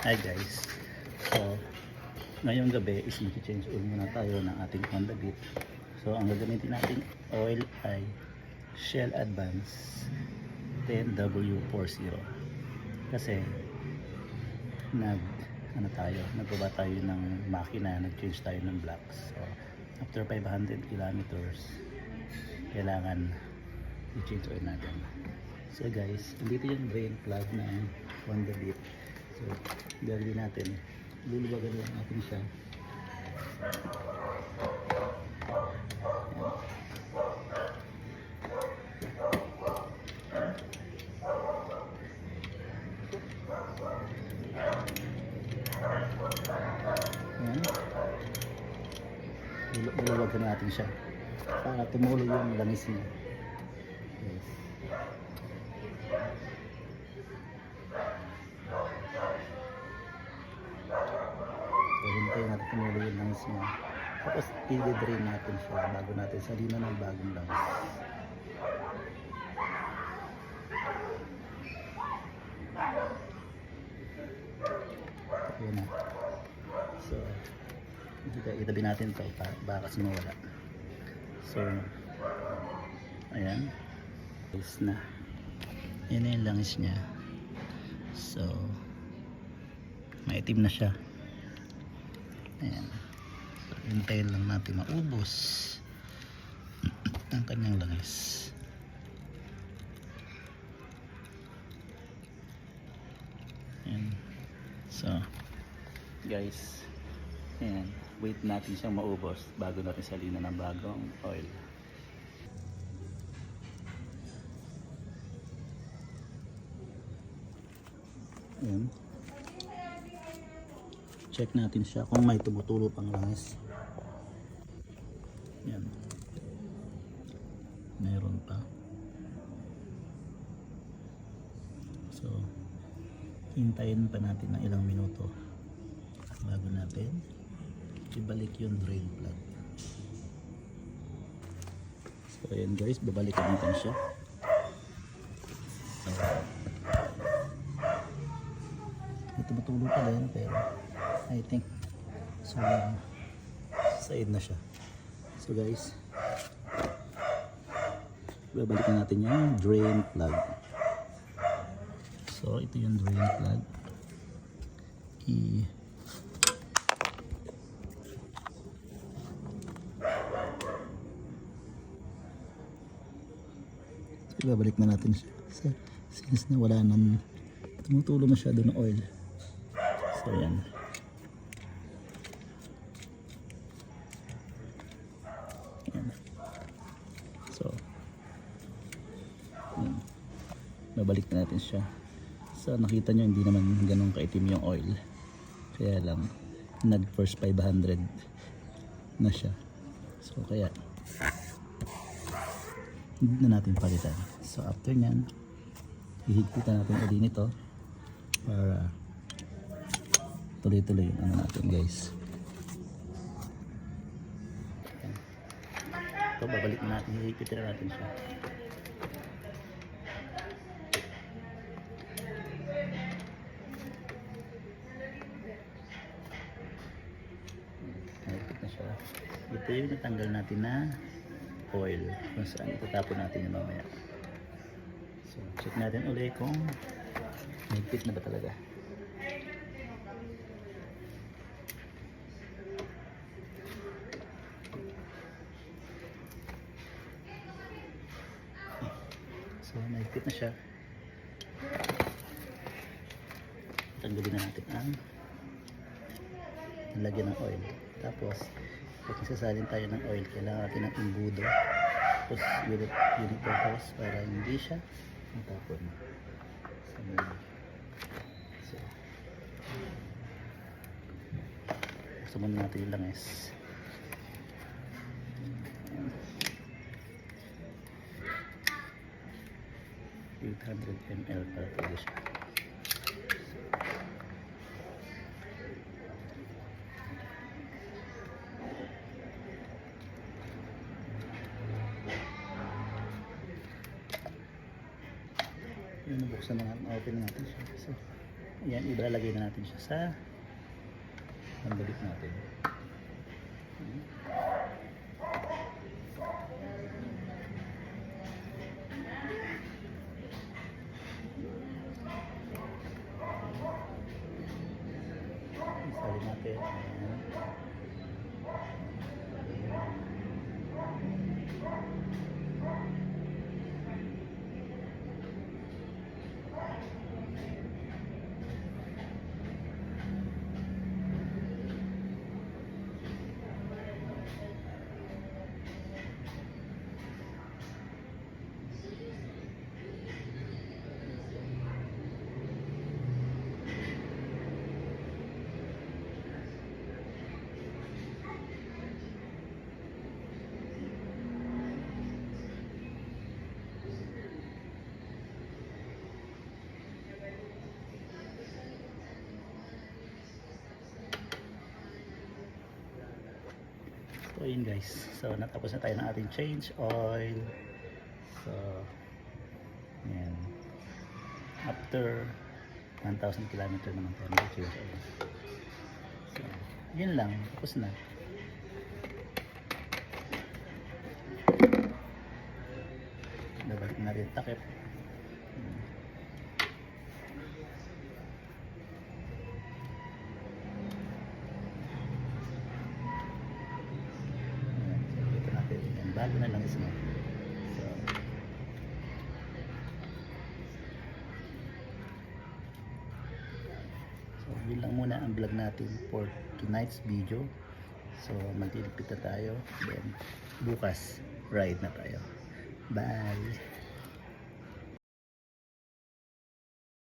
Hi guys. So, ngayong gabi is mag-change oil muna tayo ng ating Honda Beat. So, ang gagamitin nating oil ay Shell Advance 10W40. Kasi nagbaba tayo ng makina, nag-change tayo ng blocks. So, after 500 kilometers, kailangan i-change oil natin. So guys, dito yung drain plug ng Honda Beat. So, gagawin natin, luluwagan lang natin siya. Ayan. Luluwagan natin siya para tumulo yung langis niya. Yes. So, hintayin natin tumulo yung langis niya. Tapos, i-drain natin siya bago natin salina ng bagong langis. Ayan na. So, itabi natin ito baka kasi mawala. So, ayan. Ayos na. Ayan na yung langis niya. So, maitim na siya. Ayan. So, hintayin lang natin maubos ang kanyang langis. Ayan. So, guys, ayan, wait natin siyang maubos bago natin salina ng bagong oil. Ayan. Check natin siya kung may tumutulo pang langis. Ayan. Meron pa. So, hintayin pa natin ng ilang minuto bago natin ibalik yung drain plug. So ayan guys, babalikan natin siya. So, ito matulog pa din pero I think so side na siya. So guys, babalikan natin yung drain plug. So ito yung drain plug. Babalik na natin siya since na wala nang tumutulo masyado ng oil. So yan. Yan. So yan. Babalik na natin siya. So nakita nyo hindi naman ganun kaitim yung oil, kaya lang nag first 500 na siya. So kaya hindi na natin palitan. So after nyan, ihigpitan natin ulit nito para tuloy-tuloy yung ano natin guys. So babalik na natin, ihigpitan natin siya. Ihigpit na siya. Ito yung natanggal natin na oil kung saan itatapon natin yung mamaya. So check natin ulit kung mahigpit na ba talaga. So mahigpit na siya. Tanggalin na natin ang lagyan ng oil. Tapos pag sasalin tayo ng oil, kailangan natin ng imbudo, tapos uniform hose para hindi siya matapon. So gusto muna natin yung langis. 800 ml para pwede siya. Yun, nabuksan na natin, open natin siya. So, Ayan, ilalagay na natin siya sa pambalik natin. Isali natin. Ayan. So yun guys, so natapos na tayo ng ating change oil. So yan, after 1,000 km naman tayo nag-change oil. So yun lang, tapos na. Babalik natin takip. Bago na lang isma. So yun lang muna ang vlog natin for tonight's video. So magtitipid na tayo, then bukas ride na tayo. Bye.